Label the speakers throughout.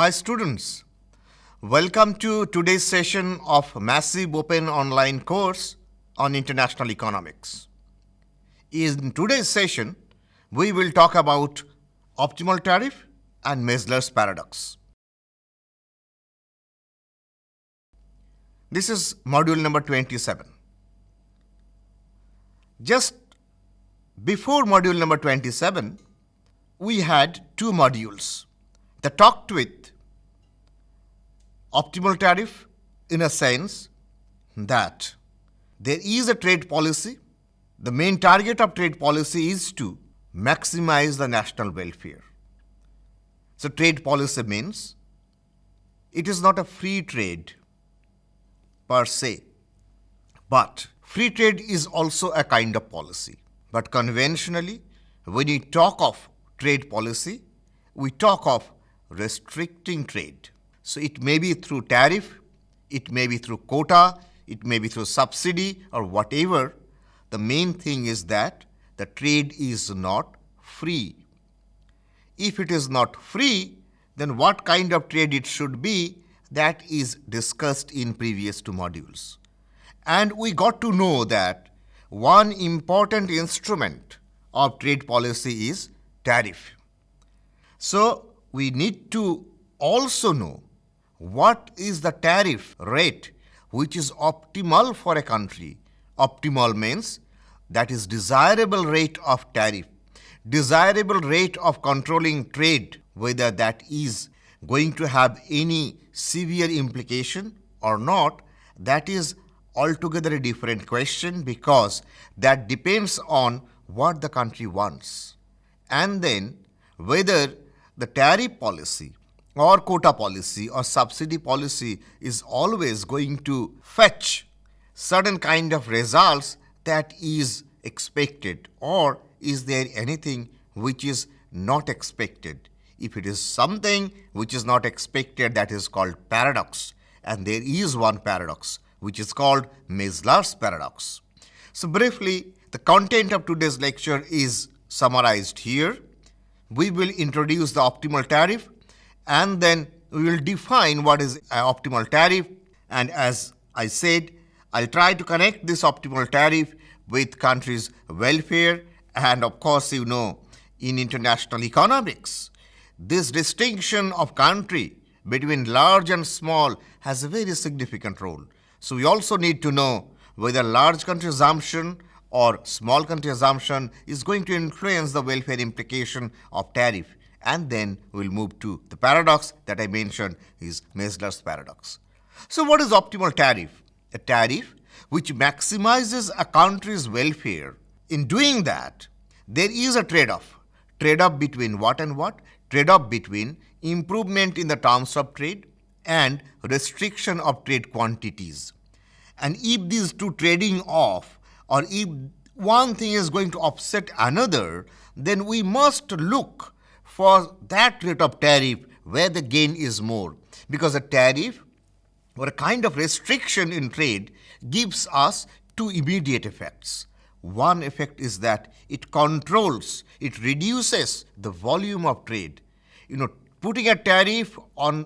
Speaker 1: Hi students, welcome to today's session of Massive Open Online course on International Economics. In today's session, we will talk about optimal tariff and Mazlar's paradox. This is module number 27. Just before module number 27, we had two modules that talked with optimal tariff in a sense that there is a trade policy. The main target of trade policy is to maximize the national welfare. So trade policy means it is not a free trade per se, but free trade is also a kind of policy. But conventionally, when we talk of trade policy, we talk of restricting trade. So it may be through tariff, it may be through quota, it may be through subsidy or whatever. The main thing is that the trade is not free. If it is not free, then what kind of trade it should be, that is discussed in previous two modules. And we got to know that one important instrument of trade policy is tariff. So we need to also know what is the tariff rate which is optimal for a country. Optimal means that is desirable rate of tariff, desirable rate of controlling trade, whether that is going to have any severe implication or not. That is altogether a different question, because that depends on what the country wants, and then whether the tariff policy or quota policy or subsidy policy is always going to fetch certain kind of results that is expected, or is there anything which is not expected. If it is something which is not expected, that is called paradox, and there is one paradox which is called Mazlar's paradox. So briefly, the content of today's lecture is summarized here. We will introduce the optimal tariff, and then we will define what is an optimal tariff. And as I said, I'll try to connect this optimal tariff with countries' welfare. And of course, you know, in international economics, this distinction of country between large and small has a very significant role. So we also need to know whether large country assumption or small country assumption is going to influence the welfare implication of tariff. And then we'll move to the paradox that I mentioned, is Mazlar's paradox. So what is optimal tariff? A tariff which maximizes a country's welfare. In doing that, there is a trade-off. Trade-off between what and what? Trade-off between improvement in the terms of trade and restriction of trade quantities. And if these two trading off, or if one thing is going to offset another, then we must look for that rate of tariff where the gain is more. Because a tariff or a kind of restriction in trade gives us two immediate effects. One effect is that it controls, it reduces the volume of trade. Putting a tariff on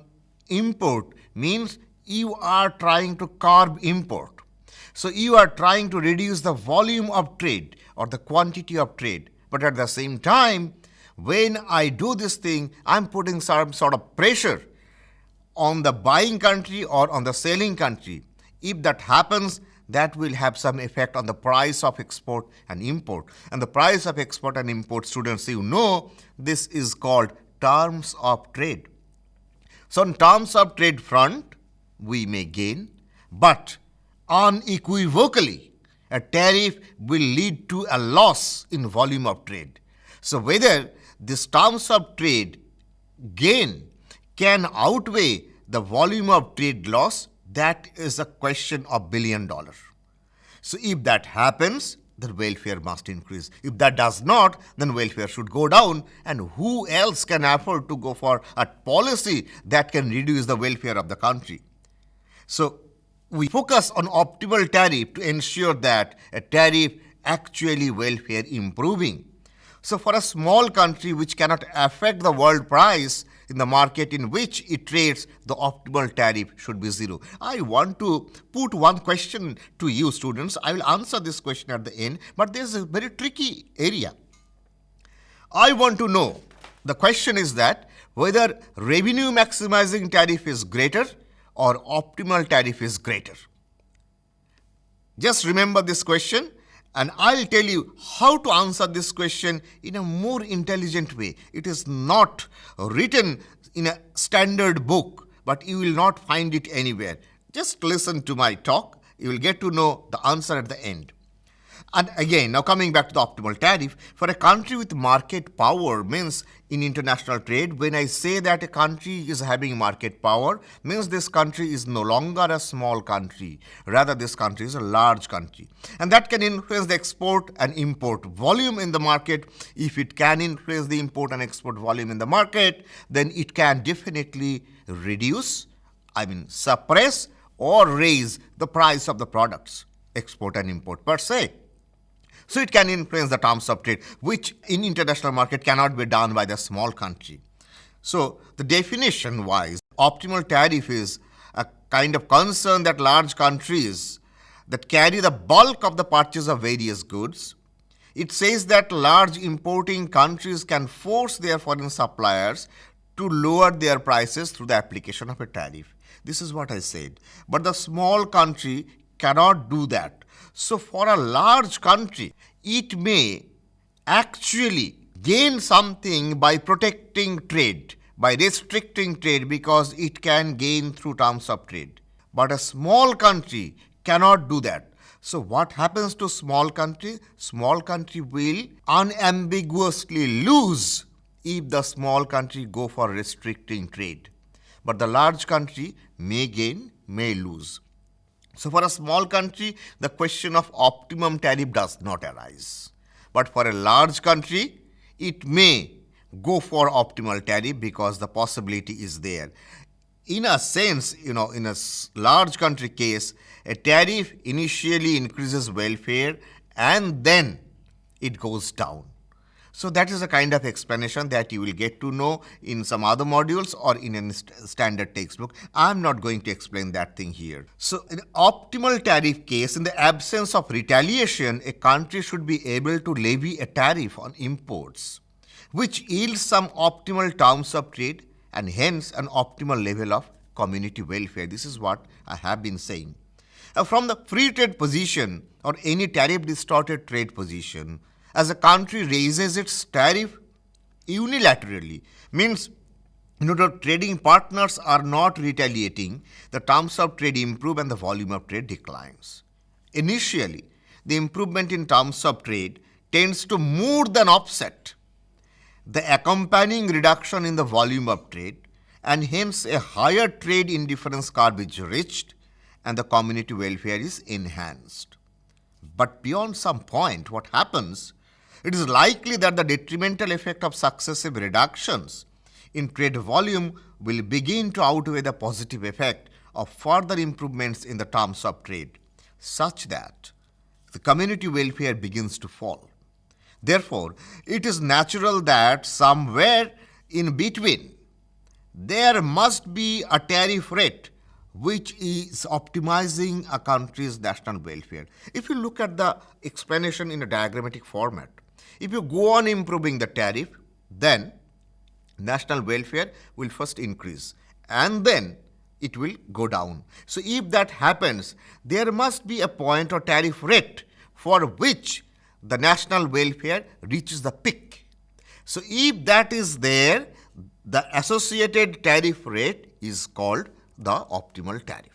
Speaker 1: import means you are trying to curb import. So you are trying to reduce the volume of trade or the quantity of trade. But at the same time, when I do this thing, I'm putting some sort of pressure on the buying country or on the selling country. If that happens, that will have some effect on the price of export and import. And the price of export and import, students, you know, this is called terms of trade. So in terms of trade front, we may gain, but unequivocally, a tariff will lead to a loss in volume of trade. So whether this terms of trade gain can outweigh the volume of trade loss, that is a question of $1 billion. So if that happens, then welfare must increase. If that does not, then welfare should go down. And who else can afford to go for a policy that can reduce the welfare of the country? So we focus on optimal tariff to ensure that a tariff actually welfare improving. So for a small country which cannot affect the world price, in the market in which it trades, the optimal tariff should be zero. I want to put one question to you, students. I will answer this question at the end, but there's a very tricky area. I want to know, the question is that whether revenue maximizing tariff is greater or optimal tariff is greater. Just remember this question, and I'll tell you how to answer this question in a more intelligent way. It is not written in a standard book, but you will not find it anywhere. Just listen to my talk. You will get to know the answer at the end. And again, now coming back to the optimal tariff, for a country with market power means in international trade, when I say that a country is having market power, means this country is no longer a small country. Rather, this country is a large country. And that can influence the export and import volume in the market. If it can influence the import and export volume in the market, then it can definitely suppress or raise the price of the products, export and import per se. So it can influence the terms of trade, which in international market cannot be done by the small country. So the definition wise, optimal tariff is a kind of concern that large countries that carry the bulk of the purchase of various goods. It says that large importing countries can force their foreign suppliers to lower their prices through the application of a tariff. This is what I said. But the small country cannot do that. So for a large country, it may actually gain something by protecting trade, by restricting trade, because it can gain through terms of trade. But a small country cannot do that. So what happens to small country? Small country will unambiguously lose if the small country go for restricting trade. But the large country may gain, may lose. So for a small country, the question of optimum tariff does not arise. But for a large country, it may go for optimal tariff because the possibility is there. In a sense, in a large country case, a tariff initially increases welfare and then it goes down. So that is a kind of explanation that you will get to know in some other modules or in a standard textbook. I am not going to explain that thing here. So in optimal tariff case, in the absence of retaliation, a country should be able to levy a tariff on imports, which yields some optimal terms of trade and hence an optimal level of community welfare. This is what I have been saying. From the free trade position or any tariff distorted trade position, as a country raises its tariff unilaterally, means the trading partners are not retaliating, the terms of trade improve and the volume of trade declines. Initially, the improvement in terms of trade tends to more than offset the accompanying reduction in the volume of trade, and hence a higher trade indifference curve is reached and the community welfare is enhanced. But beyond some point, what happens? It is likely that the detrimental effect of successive reductions in trade volume will begin to outweigh the positive effect of further improvements in the terms of trade, such that the community welfare begins to fall. Therefore, it is natural that somewhere in between there must be a tariff rate which is optimizing a country's national welfare. If you look at the explanation in a diagrammatic format, if you go on improving the tariff, then national welfare will first increase and then it will go down. So if that happens, there must be a point or tariff rate for which the national welfare reaches the peak. So if that is there, the associated tariff rate is called the optimal tariff.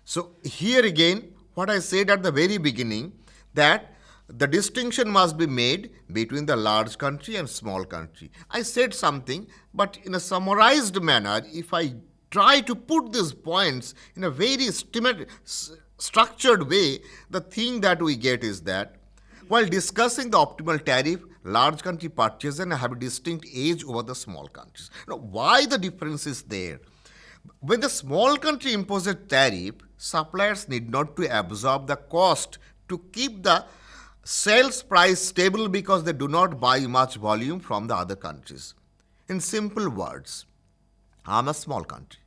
Speaker 1: So here again, what I said at the very beginning, that the distinction must be made between the large country and small country. I said something, but in a summarized manner, if I try to put these points in a very structured way, the thing that we get is that while discussing the optimal tariff, large country purchasers have a distinct edge over the small countries. Now, why the difference is there? When the small country imposes tariff, suppliers need not to absorb the cost to keep the sales price stable because they do not buy much volume from the other countries. In simple words, I'm a small country.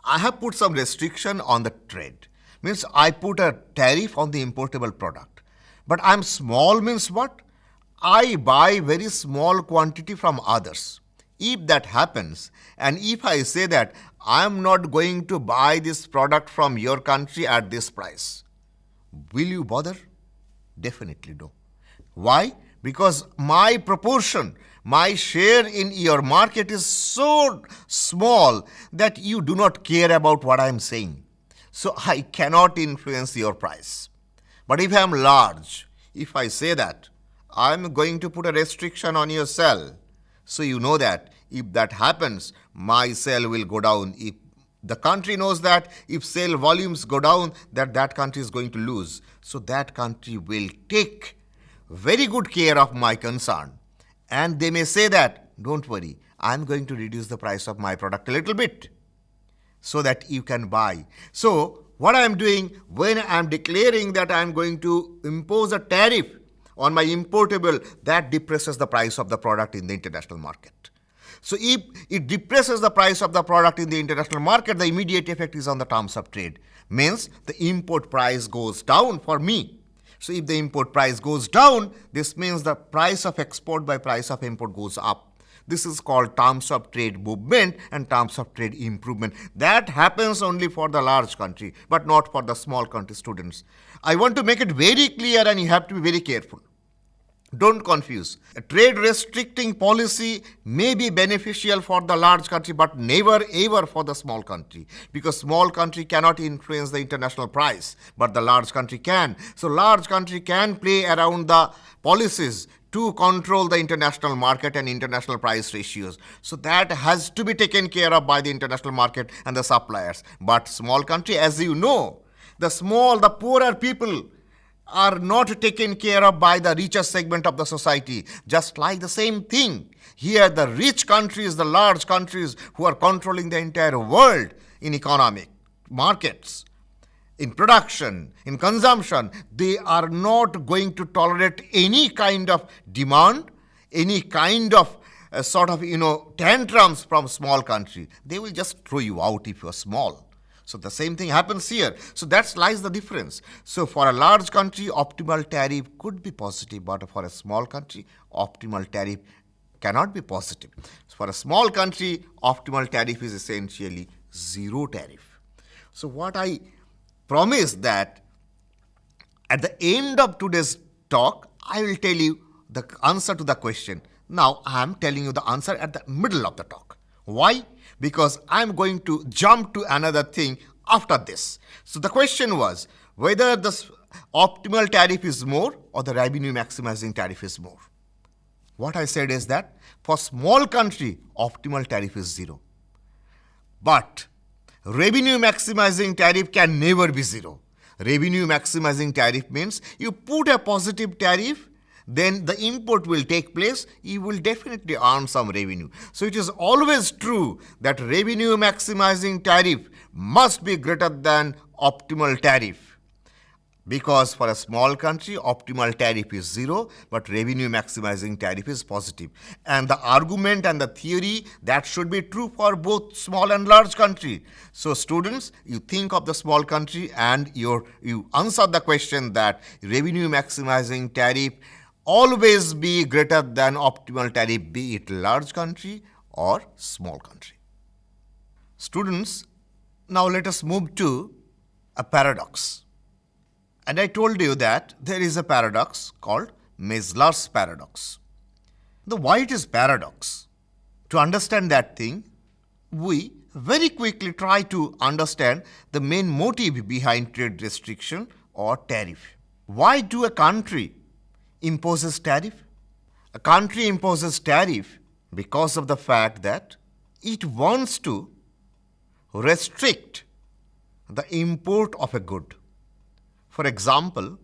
Speaker 1: I have put some restriction on the trade. Means I put a tariff on the importable product. But I'm small means what? I buy very small quantity from others. If that happens, and if I say that I'm not going to buy this product from your country at this price, will you bother? Definitely no. Why? Because my proportion, my share in your market is so small that you do not care about what I am saying. So I cannot influence your price. But if I am large, if I say that I am going to put a restriction on your sale, so you know that if that happens, my sale will go down. If the country knows that if sale volumes go down, that country is going to lose. So that country will take very good care of my concern. And they may say that, don't worry, I'm going to reduce the price of my product a little bit so that you can buy. So what I am doing when I am declaring that I am going to impose a tariff on my importable, that depresses the price of the product in the international market. So if it depresses the price of the product in the international market, the immediate effect is on the terms of trade. Means the import price goes down for me. So if the import price goes down, this means the price of export by price of import goes up. This is called terms of trade movement and terms of trade improvement. That happens only for the large country, but not for the small country students. I want to make it very clear, and you have to be very careful. Don't confuse. A trade restricting policy may be beneficial for the large country, but never ever for the small country, because small country cannot influence the international price, but the large country can. So large country can play around the policies to control the international market and international price ratios. So that has to be taken care of by the international market and the suppliers. But small country, as you know, the poorer people are not taken care of by the richest segment of the society. Just like the same thing, here the rich countries, the large countries who are controlling the entire world in economic markets, in production, in consumption, they are not going to tolerate any kind of demand, any kind of tantrums from small country. They will just throw you out if you are small. So the same thing happens here. So that lies the difference. So for a large country, optimal tariff could be positive, but for a small country, optimal tariff cannot be positive. So for a small country, optimal tariff is essentially zero tariff. So what I promise that at the end of today's talk, I will tell you the answer to the question. Now I am telling you the answer at the middle of the talk. Why? Because I am going to jump to another thing after this. So the question was whether the optimal tariff is more or the revenue maximizing tariff is more. What I said is that for small country, optimal tariff is zero. But revenue maximizing tariff can never be zero. Revenue maximizing tariff means you put a positive tariff, then the import will take place, you will definitely earn some revenue. So it is always true that revenue maximizing tariff must be greater than optimal tariff. Because for a small country, optimal tariff is zero, but revenue maximizing tariff is positive. And the argument and the theory, that should be true for both small and large country. So students, you think of the small country and you answer the question that revenue maximizing tariff always be greater than optimal tariff, be it large country or small country. Students, now let us move to a paradox. And I told you that there is a paradox called Mazlar's paradox. Why it is paradox? To understand that thing, we very quickly try to understand the main motive behind trade restriction or tariff. Why do a country imposes tariff? A country imposes tariff because of the fact that it wants to restrict the import of a good. For example,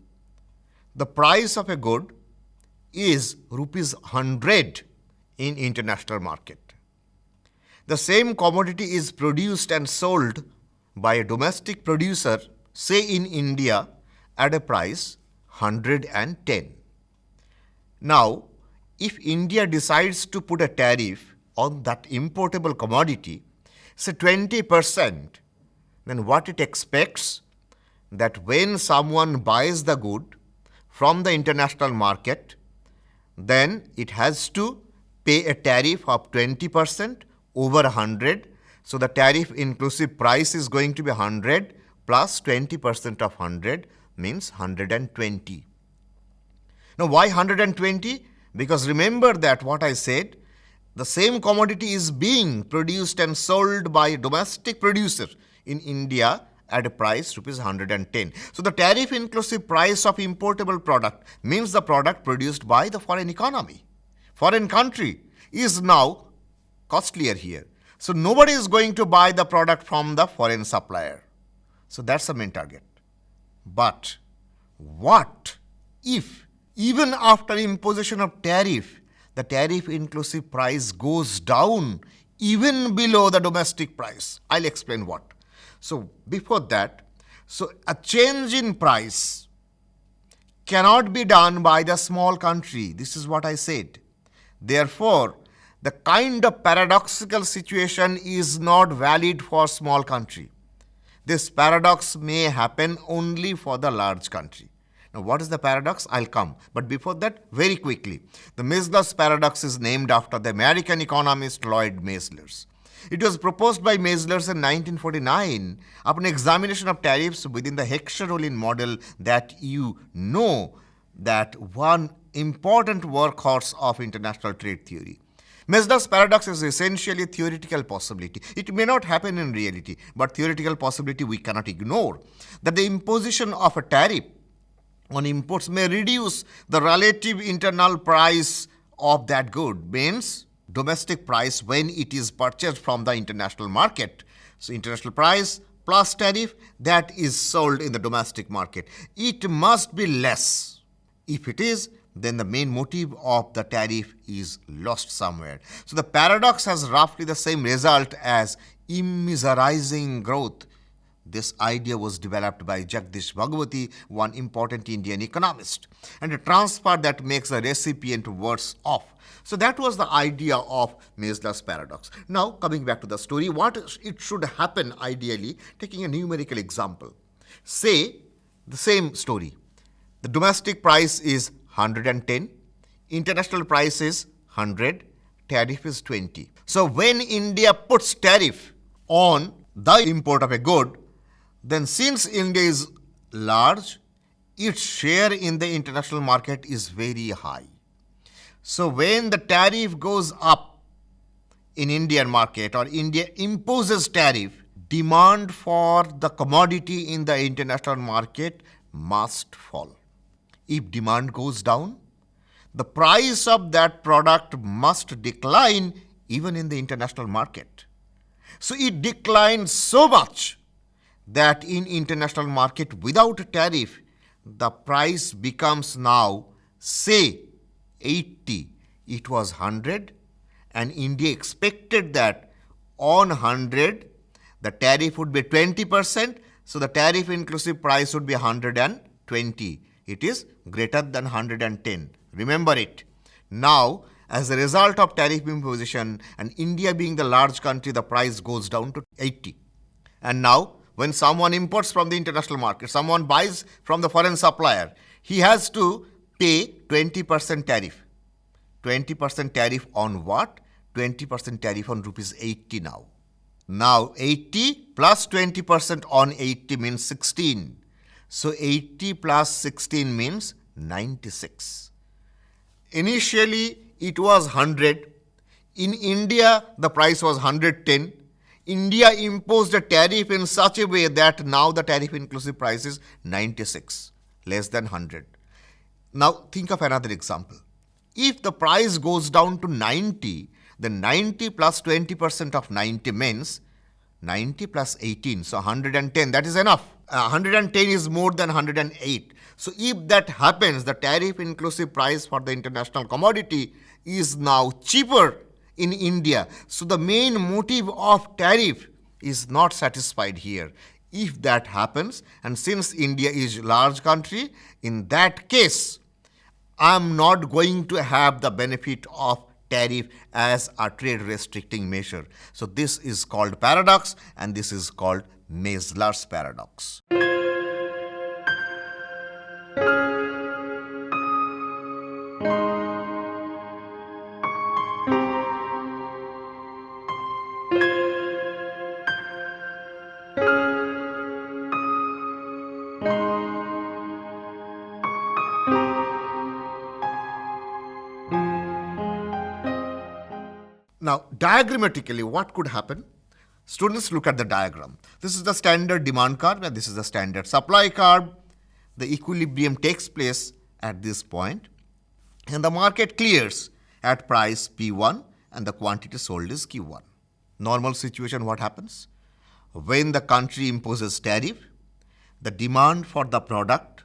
Speaker 1: the price of a good is rupees 100 in international market. The same commodity is produced and sold by a domestic producer, say in India, at a price 110. Now, if India decides to put a tariff on that importable commodity, say 20%, then what it expects that when someone buys the good from the international market, then it has to pay a tariff of 20% over 100. So the tariff inclusive price is going to be 100 plus 20% of 100 means 120. Now why 120? Because remember that what I said, the same commodity is being produced and sold by a domestic producer in India at a price rupees 110. So the tariff inclusive price of importable product means the product produced by the foreign economy. Foreign country is now costlier here. So nobody is going to buy the product from the foreign supplier. So that's the main target. But what if even after imposition of tariff, the tariff inclusive price goes down even below the domestic price? I'll explain what. So before that, so a change in price cannot be done by the small country. This is what I said. Therefore, the kind of paradoxical situation is not valid for small country. This paradox may happen only for the large country. Now, what is the paradox? I'll come. But before that, very quickly, the Maslow's paradox is named after the American economist Lloyd Maslow's. It was proposed by Maslow's in 1949 upon examination of tariffs within the Heckscher-Ohlin model that you know that one important workhorse of international trade theory. Maslow's paradox is essentially a theoretical possibility. It may not happen in reality, but theoretical possibility we cannot ignore. That the imposition of a tariff on imports may reduce the relative internal price of that good, means domestic price when it is purchased from the international market. So international price plus tariff that is sold in the domestic market. It must be less. If it is, then the main motive of the tariff is lost somewhere. So the paradox has roughly the same result as immiserizing growth. This idea was developed by Jagdish Bhagwati, one important Indian economist, and a transfer that makes the recipient worse off. So that was the idea of Maslow's paradox. Now coming back to the story, what it should happen ideally, taking a numerical example. Say the same story. The domestic price is 110, international price is 100, tariff is 20. So when India puts tariff on the import of a good, then since India is large, its share in the international market is very high. So when the tariff goes up in Indian market or India imposes tariff, demand for the commodity in the international market must fall. If demand goes down, the price of that product must decline even in the international market. So it declines so much that in international market without tariff, the price becomes now, say, 80. It was 100 and India expected that on 100, the tariff would be 20%. So the tariff inclusive price would be 120. It is greater than 110. Remember it. Now, as a result of tariff imposition and India being the large country, the price goes down to 80. And now, when someone imports from the international market, someone buys from the foreign supplier, he has to pay 20% tariff. 20% tariff on what? 20% tariff on rupees 80 now. Now 80 plus 20% on 80 means 16. So 80 plus 16 means 96. Initially it was 100. In India the price was 110. India imposed a tariff in such a way that now the tariff inclusive price is 96, less than 100. Now think of another example. If the price goes down to 90, then 90 plus 20% of 90 means 90 plus 18, so 110, that is enough. 110 is more than 108. So if that happens, the tariff inclusive price for the international commodity is now cheaper in India. So the main motive of tariff is not satisfied here. If that happens, and since India is a large country, in that case, I am not going to have the benefit of tariff as a trade restricting measure. So this is called paradox, and this is called Maslow's paradox. Now, diagrammatically, what could happen? Students, look at the diagram. This is the standard demand curve and this is the standard supply curve. The equilibrium takes place at this point and the market clears at price P1 and the quantity sold is Q1. Normal situation, what happens? When the country imposes tariff, the demand for the product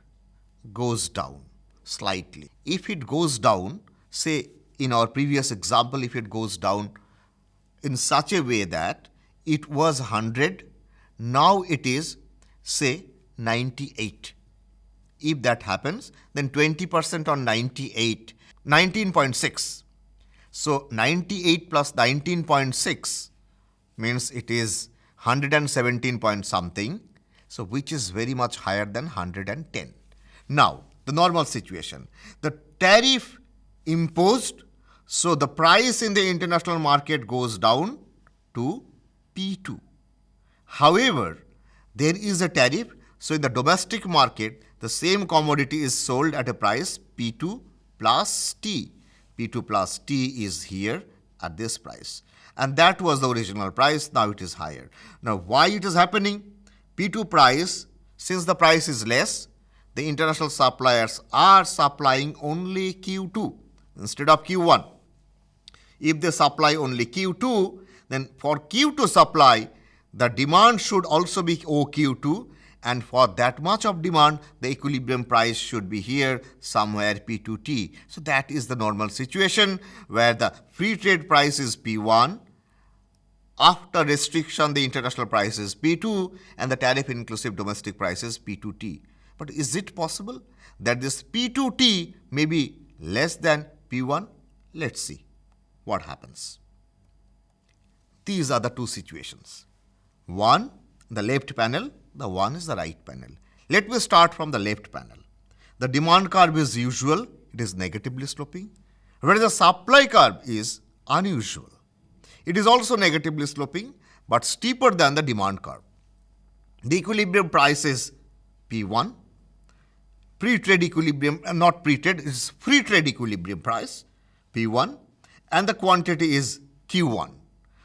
Speaker 1: goes down slightly. If it goes down, say in our previous example, if it goes down in such a way that it was 100, now it is, say, 98. If that happens, then 20% on 98, 19.6. So 98 plus 19.6 means it is 117 point something, so which is very much higher than 110. Now, the normal situation. The tariff imposed, so the price in the international market goes down to P2. However, there is a tariff, so in the domestic market, the same commodity is sold at a price P2 plus T. P2 plus T is here at this price. And that was the original price, now it is higher. Now, why it is happening? P2 price, since the price is less, the international suppliers are supplying only Q2 instead of Q1. If they supply only Q2, then for Q2 supply, the demand should also be OQ2, and for that much of demand, the equilibrium price should be here somewhere P2T. So that is the normal situation where the free trade price is P1, after restriction the international price is P2 and the tariff inclusive domestic price is P2T. But is it possible that this P2T may be less than P1? Let's see what happens. These are the two situations. One, the left panel, the one is the right panel. Let me start from the left panel. The demand curve is usual, it is negatively sloping, whereas the supply curve is unusual. It is also negatively sloping, but steeper than the demand curve. The equilibrium price is P1, pre-trade equilibrium, not pre-trade, it is free trade equilibrium price, P1, and the quantity is Q1.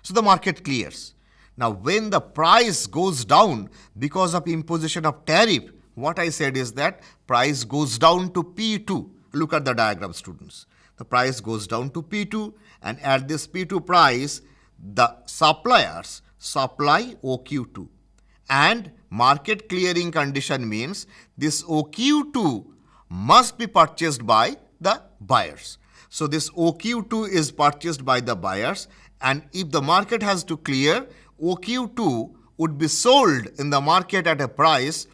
Speaker 1: So the market clears. Now, when the price goes down because of imposition of tariff, what I said is that price goes down to P2. Look at the diagram, students. The price goes down to P2, and at this P2 price, the suppliers supply OQ2. And market clearing condition means this OQ2 must be purchased by the buyers. So this OQ2 is purchased by the buyers, and if the market has to clear, OQ2 would be sold in the market at a price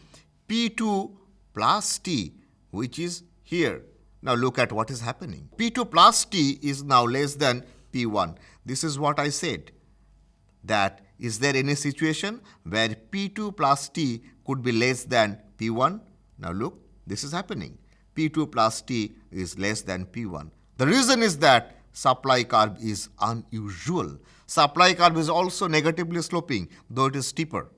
Speaker 1: P2 plus T, which is here. Now look at what is happening. P2 plus T is now less than P1. This is what I said, that is there any situation where P2 plus T could be less than P1? Now look, this is happening. P2 plus T is less than P1. The reason is that supply curve is unusual. Supply curve is also negatively sloping, though it is steeper.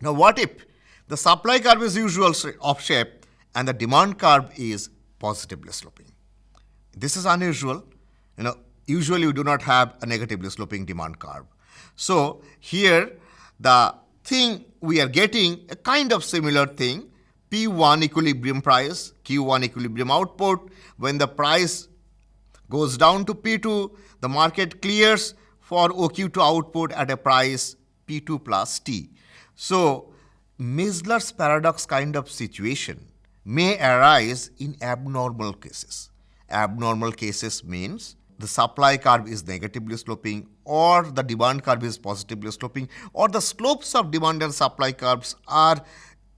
Speaker 1: Now what if the supply curve is usual of shape and the demand curve is positively sloping? This is unusual. Usually we do not have a negatively sloping demand curve. So here the thing we are getting a kind of similar thing, P1 equilibrium price, Q1 equilibrium output. When the price goes down to P2, the market clears for OQ2 output at a price P2 plus T. So Mezler's paradox kind of situation may arise in abnormal cases. Abnormal cases means the supply curve is negatively sloping, or the demand curve is positively sloping, or the slopes of demand and supply curves are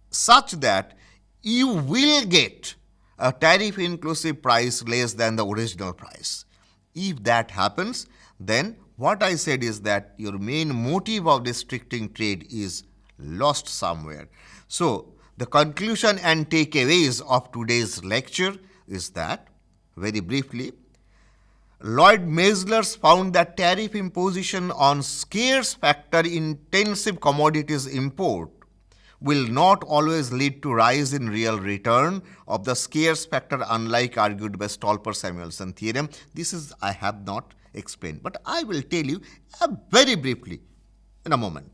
Speaker 1: such that you will get a tariff inclusive price less than the original price. If that happens, then what I said is that your main motive of restricting trade is lost somewhere. So the conclusion and takeaways of today's lecture is that, very briefly, Lloyd Mezler found that tariff imposition on scarce factor intensive commodities import will not always lead to rise in real return of the scarce factor, unlike argued by Stolper-Samuelson theorem. This is I have not explained, but I will tell you very briefly in a moment.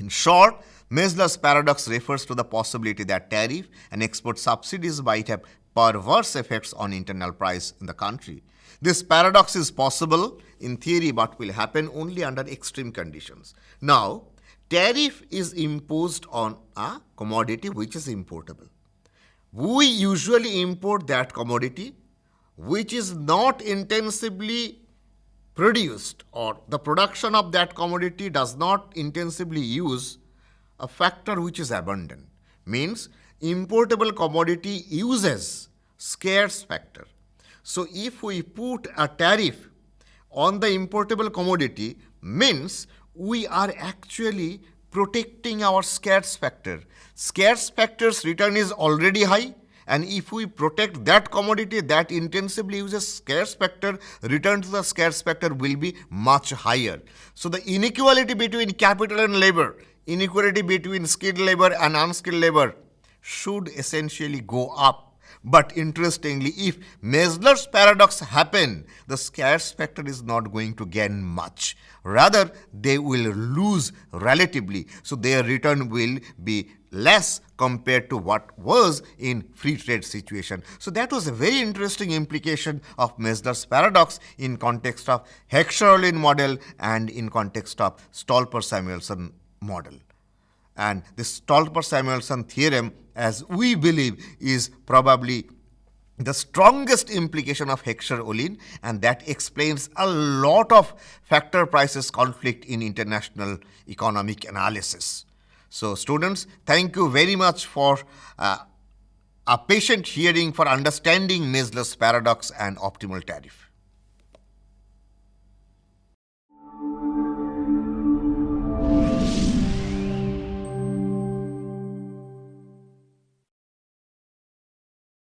Speaker 1: In short, Mezler's paradox refers to the possibility that tariff and export subsidies might have perverse effects on internal price in the country. This paradox is possible in theory but will happen only under extreme conditions. Now, tariff is imposed on a commodity which is importable. We usually import that commodity which is not intensively produced, or the production of that commodity does not intensively use a factor which is abundant. Means importable commodity uses scarce factor. So if we put a tariff on the importable commodity, means we are actually protecting our scarce factor. Scarce factor's return is already high, and if we protect that commodity that intensively uses scarce factor, return to the scarce factor will be much higher. So the inequality between capital and labor, inequality between skilled labor and unskilled labor should essentially go up. But interestingly, if Mezler's paradox happen, the scarce factor is not going to gain much. Rather, they will lose relatively. So their return will be less compared to what was in free trade situation. So that was a very interesting implication of Mezler's paradox in context of Heckscher-Ohlin model and in context of Stolper-Samuelson model. And this Stolper-Samuelson theorem, as we believe, is probably the strongest implication of Heckscher-Ohlin, and that explains a lot of factor prices conflict in international economic analysis. So students, thank you very much for a patient hearing for understanding Mezler's paradox and optimal tariff.